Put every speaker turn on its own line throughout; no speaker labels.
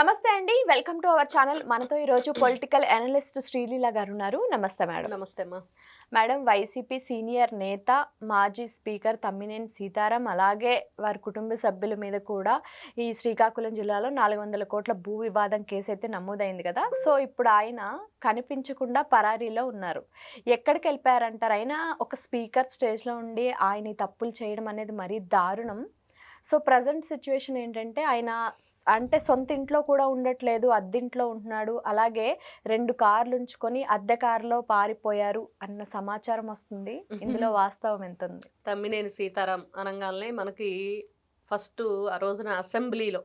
నమస్తే అండి. Welcome to our channel. మనతో ఈరోజు పొలిటికల్ అనలిస్ట్ శ్రీలీల గారు ఉన్నారు. నమస్తే మేడం.
నమస్తే అమ్మా.
మేడం, వైసీపీ సీనియర్ నేత, మాజీ స్పీకర్ తమ్మినేని సీతారాం, అలాగే వారి కుటుంబ సభ్యుల మీద కూడా ఈ శ్రీకాకుళం జిల్లాలో 400 కోట్ల భూ వివాదం కేసు అయితే నమోదైంది కదా. సో ఇప్పుడు ఆయన కనిపించకుండా పరారీలో ఉన్నారు. ఎక్కడికి వెళ్ళిపోయారంటారు? ఆయన ఒక స్పీకర్ స్టేజ్లో ఉండి ఆయన ఈ తప్పులు చేయడం అనేది మరీ దారుణం. సో ప్రజెంట్ సిచ్యువేషన్ ఏంటంటే ఆయన అంటే సొంత ఇంట్లో కూడా ఉండట్లేదు, అద్దెంట్లో ఉంటున్నాడు. అలాగే 2 కార్లు ఉంచుకొని అద్దె కారులో పారిపోయారు అన్న సమాచారం వస్తుంది. ఇందులో వాస్తవం ఎంత ఉంది?
తమ్మినేని సీతారాం అనగానే మనకి ఫస్ట్ ఆ రోజున అసెంబ్లీలో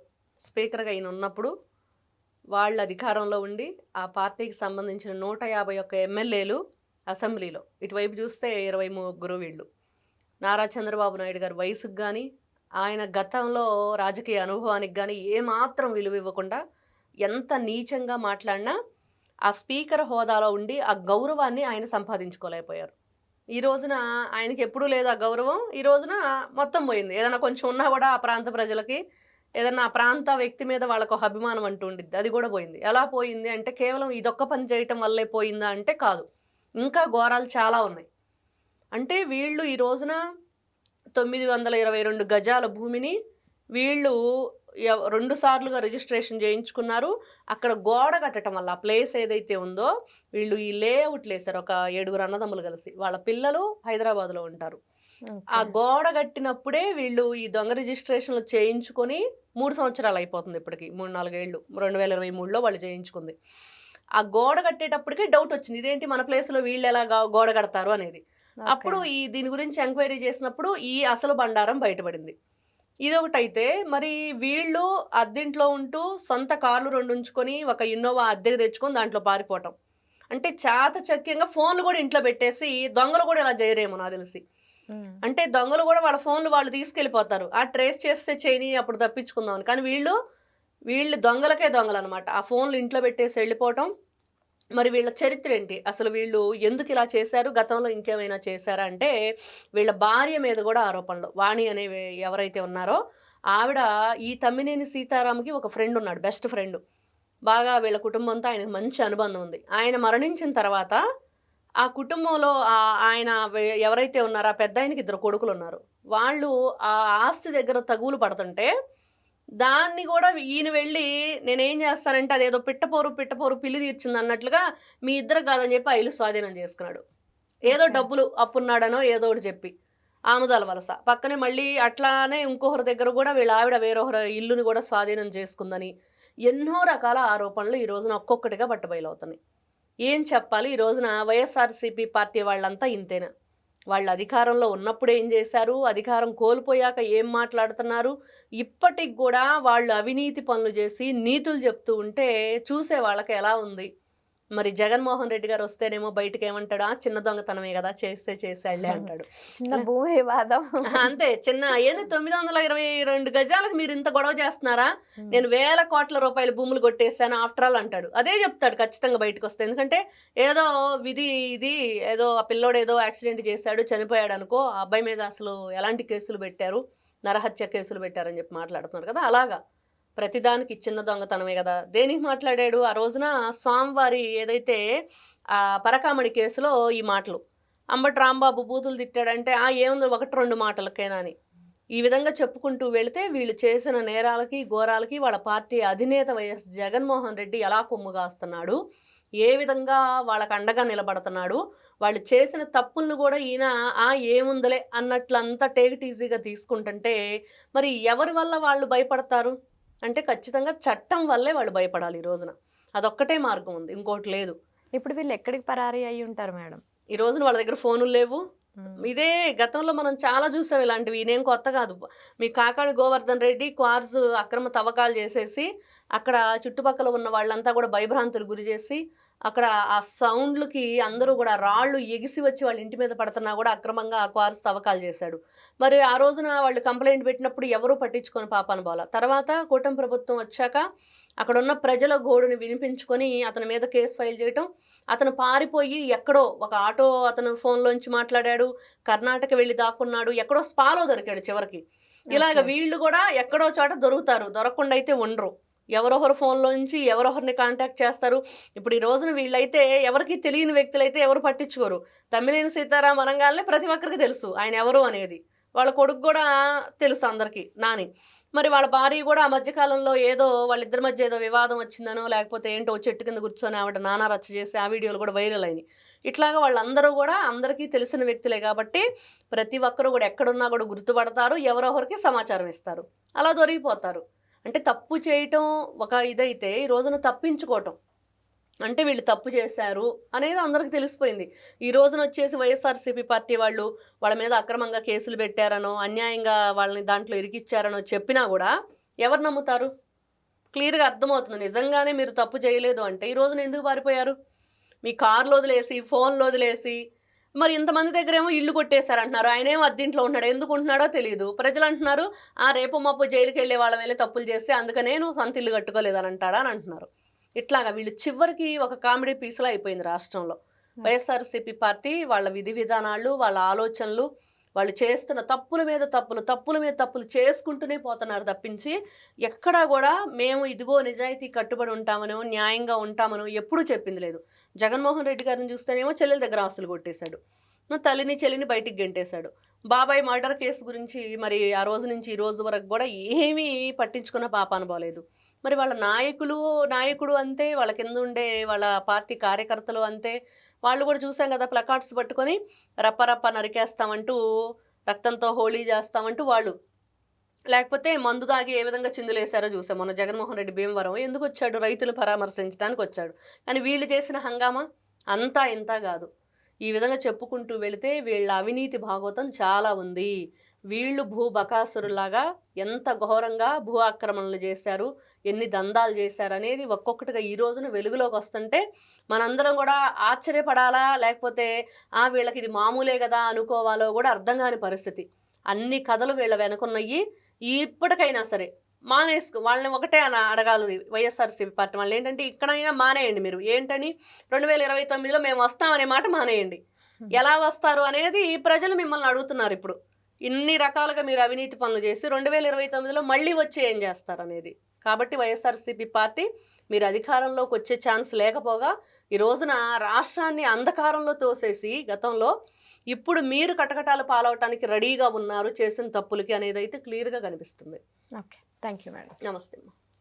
స్పీకర్గా ఆయన ఉన్నప్పుడు వాళ్ళ అధికారంలో ఉండి ఆ పార్టీకి సంబంధించిన 151 ఎమ్మెల్యేలు అసెంబ్లీలో, ఇటువైపు చూస్తే 23 వీళ్ళు. నారా చంద్రబాబు నాయుడు గారి వయసుకు కానీ ఆయన గతంలో రాజకీయ అనుభవానికి కానీ ఏమాత్రం విలువ ఇవ్వకుండా ఎంత నీచంగా మాట్లాడినా ఆ స్పీకర్ హోదాలో ఉండి ఆ గౌరవాన్ని ఆయన సంపాదించుకోలేకపోయారు. ఈ రోజున ఆయనకి ఎప్పుడూ లేదు ఆ గౌరవం. ఈ రోజున మొత్తం పోయింది. ఏదైనా కొంచెం ఉన్నా కూడా ఆ ప్రాంత ప్రజలకి ఏదన్నా ఆ ప్రాంత వ్యక్తి మీద వాళ్ళకు ఒక అభిమానం అంటూ ఉండిద్ది, అది కూడా పోయింది. ఎలా పోయింది అంటే కేవలం ఇదొక్క పని చేయటం వల్లే పోయిందా అంటే కాదు, ఇంకా ఘోరాలు చాలా ఉన్నాయి. అంటే వీళ్ళు ఈ రోజున 922 గజాల భూమిని వీళ్ళు 2 సార్లుగా రిజిస్ట్రేషన్ చేయించుకున్నారు. అక్కడ గోడ కట్టడం వల్ల ఆ ప్లేస్ ఏదైతే ఉందో వీళ్ళు ఈ లేఅవుట్లు వేశారు. ఒక 7 అన్నదమ్ములు కలిసి, వాళ్ళ పిల్లలు హైదరాబాద్లో ఉంటారు. ఆ గోడ కట్టినప్పుడే వీళ్ళు ఈ దొంగ రిజిస్ట్రేషన్లు చేయించుకొని 3 సంవత్సరాలు అయిపోతుంది. ఇప్పటికి 3-4 ఏళ్ళు, 2023లో వాళ్ళు చేయించుకుంది. ఆ గోడ కట్టేటప్పటికే డౌట్ వచ్చింది, ఇదేంటి మన ప్లేస్లో వీళ్ళు ఎలా గోడ కడతారు అనేది. అప్పుడు దీని గురించి ఎంక్వైరీ చేసినప్పుడు ఈ అసలు బండారం బయటపడింది. ఇదొకటైతే మరి వీళ్ళు అద్దెంట్లో ఉంటూ సొంత కార్లు 2 ఉంచుకొని ఒక ఇన్నోవా అద్దెకి తెచ్చుకొని దాంట్లో పారిపోవటం అంటే చాతచక్యంగా ఫోన్లు కూడా ఇంట్లో పెట్టేసి, దొంగలు కూడా ఇలా చేయరేమో నాకు తెలిసి. అంటే దొంగలు కూడా వాళ్ళ ఫోన్లు వాళ్ళు తీసుకెళ్ళిపోతారు, ఆ ట్రేస్ చేస్తే చేయని అప్పుడు తప్పించుకుందామని. కానీ వీళ్ళు దొంగలకే దొంగలు అనమాట. ఆ ఫోన్లు ఇంట్లో పెట్టేసి వెళ్ళిపోవటం. మరి వీళ్ళ చరిత్ర ఏంటి, అసలు వీళ్ళు ఎందుకు ఇలా చేశారు, గతంలో ఇంకేమైనా చేశారా అంటే వీళ్ళ భార్య మీద కూడా ఆరోపణలు. వాణి అనే ఎవరైతే ఉన్నారో ఆవిడ, ఈ తమ్మినేని సీతారాంకి ఒక ఫ్రెండ్ ఉన్నాడు, బెస్ట్ ఫ్రెండ్. బాగా వీళ్ళ కుటుంబంతో ఆయనకు మంచి అనుబంధం ఉంది. ఆయన మరణించిన తర్వాత ఆ కుటుంబంలో ఆయన ఎవరైతే ఉన్నారో ఆ పెద్ద ఆయనకి 2 కొడుకులు ఉన్నారు. వాళ్ళు ఆ ఆస్తి దగ్గర తగులు పడుతుంటే దాన్ని కూడా ఈయన వెళ్ళి నేనేం చేస్తానంటే అదేదో పిట్టపోరు పిల్లి తీర్చింది అన్నట్లుగా మీ ఇద్దరు కాదని చెప్పి ఆ ఇల్లు స్వాధీనం చేసుకున్నాడు. ఏదో డబ్బులు అప్పున్నాడనో ఏదో ఒకటి చెప్పి ఆముదాల వలస పక్కనే మళ్ళీ అట్లానే ఇంకొకరి దగ్గర కూడా వీళ్ళ ఆవిడ వేరొకరి ఇల్లుని కూడా స్వాధీనం చేసుకుందని ఎన్నో రకాల ఆరోపణలు ఈ రోజున ఒక్కొక్కటిగా బట్టబయలవుతున్నాయి. ఏం చెప్పాలి, ఈ రోజున వైఎస్ఆర్సీపీ పార్టీ వాళ్ళంతా ఇంతేనా? వాళ్ళు అధికారంలో ఉన్నప్పుడు ఏం చేశారు, అధికారం కోల్పోయాక ఏం మాట్లాడుతున్నారు, ఇప్పటికి కూడా వాళ్ళు అవినీతి పనులు చేసి నీతులు చెప్తూ ఉంటే చూసే వాళ్ళకి ఎలా ఉంది? మరి జగన్మోహన్ రెడ్డి గారు వస్తేనేమో బయటకు ఏమంటాడు, చిన్న దొంగతనమే కదా చేసాడులే అంటాడు.
చిన్న భూమి వివాదం
అంతే, చిన్న ఏంది 922 గజాలకు మీరు ఇంత గొడవ చేస్తున్నారా, నేను 1000 కోట్ల రూపాయల భూములు కొట్టేశాను ఆఫ్టర్ ఆల్ అంటాడు. అదే చెప్తాడు ఖచ్చితంగా బయటకు వస్తే. ఎందుకంటే ఏదో విధి ఇది ఏదో ఆ పిల్లోడు ఏదో యాక్సిడెంట్ చేశాడు చనిపోయాడు అనుకో, ఆ అబ్బాయి మీద అసలు ఎలాంటి కేసులు పెట్టారు, నరహత్య కేసులు పెట్టారని చెప్పి మాట్లాడుతున్నాడు కదా. అలాగా ప్రతిదానికి చిన్న దొంగతనమే కదా. దేనికి మాట్లాడాడు ఆ రోజున? స్వామివారి ఏదైతే పరకామణి కేసులో ఈ మాటలు, అంబటి రాంబాబు బూతులు తిట్టాడంటే ఏముంది 1-2 మాటలకేనా అని ఈ విధంగా చెప్పుకుంటూ వెళితే వీళ్ళు చేసిన నేరాలకి ఘోరాలకి వాళ్ళ పార్టీ అధినేత వైఎస్ జగన్మోహన్ రెడ్డి ఎలా కొమ్ముగాస్తున్నాడు, ఏ విధంగా వాళ్ళకు అండగా నిలబడుతున్నాడు, వాళ్ళు చేసిన తప్పులను కూడా ఈయన ఏముందలే అన్నట్లంతా టేక్ ఈజీగా తీసుకుంటుంటే మరి ఎవరి వల్ల వాళ్ళు భయపడతారు అంటే ఖచ్చితంగా చట్టం వల్లే వాళ్ళు భయపడాలి. ఈ రోజున అదొక్కటే మార్గం ఉంది, ఇంకోటి లేదు.
ఇప్పుడు వీళ్ళు ఎక్కడికి పరారీ అయ్యి ఉంటారు మేడం?
ఈ రోజున వాళ్ళ దగ్గర ఫోనులు లేవు. ఇదే గతంలో మనం చాలా చూసాం ఇలాంటివి, ఇదేం కొత్త కాదు. మీ కాకాడి గోవర్ధన్ రెడ్డి క్వార్స్ అక్రమ తవ్వకాలు చేసేసి అక్కడ చుట్టుపక్కల ఉన్న వాళ్ళంతా కూడా భయభ్రాంతులు గురి చేసి అక్కడ ఆ సౌండ్లకి అందరూ కూడా రాళ్ళు ఎగిసి వచ్చి వాళ్ళ ఇంటి మీద పడుతున్నా కూడా అక్రమంగా ఆ క్వార్స్ తవ్వకాలు చేశాడు. మరి ఆ రోజున వాళ్ళు కంప్లైంట్ పెట్టినప్పుడు ఎవరూ పట్టించుకొని పాపాన పోలా. తర్వాత కూటమి ప్రభుత్వం వచ్చాక అక్కడ ఉన్న ప్రజల గోడుని వినిపించుకొని అతని మీద కేసు ఫైల్ చేయటం, అతను పారిపోయి ఎక్కడో ఒక ఆటో అతను ఫోన్లోంచి మాట్లాడాడు, కర్ణాటక వెళ్ళి దాక్కున్నాడు, ఎక్కడో స్పాలో దొరికాడు చివరికి. ఇలాగ వీళ్ళు కూడా ఎక్కడో చోట దొరుకుతారు, దొరకకుండా అయితే ఉండరు. ఎవరొకరు ఫోన్లోంచి ఎవరొకరిని కాంటాక్ట్ చేస్తారు. ఇప్పుడు ఈ రోజున వీళ్ళైతే ఎవరికీ తెలియని వ్యక్తులైతే ఎవరు పట్టించుకోరు. తమ్మినేని సీతారాం అనంగానే ప్రతి ఒక్కరికి తెలుసు ఆయన ఎవరు అనేది. వాళ్ళ కొడుకు కూడా తెలుసు అందరికీ, నాని. మరి వాళ్ళ భార్య కూడా ఆ మధ్యకాలంలో ఏదో వాళ్ళిద్దరి మధ్య ఏదో వివాదం వచ్చిందనో లేకపోతే ఏంటో చెట్టు కింద కూర్చొని ఆవిడ నానా రచ్చ చేసి ఆ వీడియోలు కూడా వైరల్ అయినాయి. ఇట్లాగా వాళ్ళందరూ కూడా అందరికీ తెలిసిన వ్యక్తులే కాబట్టి ప్రతి ఒక్కరు కూడా ఎక్కడున్నా కూడా గుర్తుపడతారు, ఎవరొకరికి సమాచారం ఇస్తారు, అలా దొరికిపోతారు. అంటే తప్పు చేయటం ఒక ఇదైతే ఈ రోజున తప్పించుకోవటం అంటే వీళ్ళు తప్పు చేశారు అనేది అందరికీ తెలిసిపోయింది. ఈ రోజున వచ్చేసి వైఎస్ఆర్సీపీ పార్టీ వాళ్ళు వాళ్ళ మీద అక్రమంగా కేసులు పెట్టారనో అన్యాయంగా వాళ్ళని దాంట్లో ఇరికిచ్చారనో చెప్పినా కూడా ఎవరు నమ్ముతారు? క్లియర్గా అర్థమవుతుంది. నిజంగానే మీరు తప్పు చేయలేదు అంటే ఈ రోజున ఎందుకు పారిపోయారు? మీ కార్లు వదిలేసి ఫోన్లు వదిలేసి మరి ఇంతమంది దగ్గరేమో ఇల్లు కొట్టేశారంటున్నారు. ఆయనేమో అద్దీంట్లో ఉంటున్నాడు, ఎందుకు ఉంటున్నాడో తెలియదు. ప్రజలు అంటున్నారు రేపు మాపు జైలుకి వెళ్ళే వాళ్ళ ಮೇಲೆ తప్పులు చేస్తే అందుకనే నువ్వు సొంత ఇల్లు కట్టుకోలేదని అంటాడా అని అంటున్నారు. ఇట్లాగా వీళ్ళు చివరికి ఒక కామెడీ పీస్లో అయిపోయింది రాష్ట్రంలో. వైఎస్ఆర్సీపీ పార్టీ వాళ్ళ విధి విధానాలు, వాళ్ళ ఆలోచనలు, వాళ్ళు చేస్తున్న తప్పుల మీద తప్పులు చేసుకుంటూనే పోతున్నారు తప్పించి ఎక్కడా కూడా మేము ఇదిగో నిజాయితీ కట్టుబడి ఉంటామనో న్యాయంగా ఉంటామనో ఎప్పుడూ చెప్పింది లేదు. జగన్మోహన్ రెడ్డి గారిని చూస్తేనేమో చెల్లెల దగ్గర ఆస్తులు కొట్టేశాడు, తల్లిని చెల్లిని బయటికి గెంటేశాడు. బాబాయ్ మర్డర్ కేసు గురించి మరి ఆ రోజు నుంచి ఈ రోజు వరకు కూడా ఏమీ పట్టించుకున్న పాపాన పోలేదు. మరి వాళ్ళ నాయకుడు అంతే, వాళ్ళ కింద ఉండే వాళ్ళ పార్టీ కార్యకర్తలు అంతే. వాళ్ళు కూడా చూసాం కదా ప్లకార్డ్స్ పట్టుకొని రప్ప నరికేస్తామంటూ, రక్తంతో హోళీ చేస్తామంటూ వాళ్ళు, లేకపోతే మందు తాగి ఏ విధంగా చిందులేశారో చూసాం. మొన్న జగన్మోహన్ రెడ్డి భీమవరం ఎందుకు వచ్చాడు? రైతులు పరామర్శించడానికి వచ్చాడు. కానీ వీళ్ళు చేసిన హంగామా అంతా ఇంత కాదు. ఈ విధంగా చెప్పుకుంటూ వెళితే వీళ్ళ అవినీతి భాగవతం చాలా ఉంది. వీళ్ళు బకాసురులాగా ఎంత ఘోరంగా భూ ఆక్రమణలు చేశారు, ఎన్ని దందాలు చేశారు అనేది ఒక్కొక్కటిగా ఈ రోజున వెలుగులోకి వస్తుంటే మనందరం కూడా ఆశ్చర్యపడాలా లేకపోతే వీళ్ళకి ఇది మామూలే కదా అనుకోవాలో కూడా అర్థం కాని పరిస్థితి. అన్ని కథలు వీళ్ళ వెనుకున్నవి. ఇప్పటికైనా సరే వాళ్ళని ఒకటే అడగాలి వైఎస్ఆర్సీపీ పార్టీ వాళ్ళు, ఏంటంటే ఇక్కడైనా మానేయండి. మీరు ఏంటని 2029లో మేము వస్తామనే మాట మానేయండి. ఎలా వస్తారు అనేది ప్రజలు మిమ్మల్ని అడుగుతున్నారు. ఇప్పుడు ఇన్ని రకాలుగా మీరు అవినీతి పనులు చేసి 2029లో మళ్ళీ వచ్చి ఏం చేస్తారు అనేది. కాబట్టి వైఎస్ఆర్సీపీ పార్టీ మీరు అధికారంలోకి వచ్చే ఛాన్స్ లేకపోగా ఈ రోజున రాష్ట్రాన్ని అంధకారంలో తోసేసి గతంలో ఇప్పుడు మీరు కటకటాలు పాలవటానికి రెడీగా ఉన్నారు చేసిన తప్పులకి అనేది అయితే క్లియర్గా కనిపిస్తుంది.
Okay, thank you madam.
నమస్తే అమ్మా.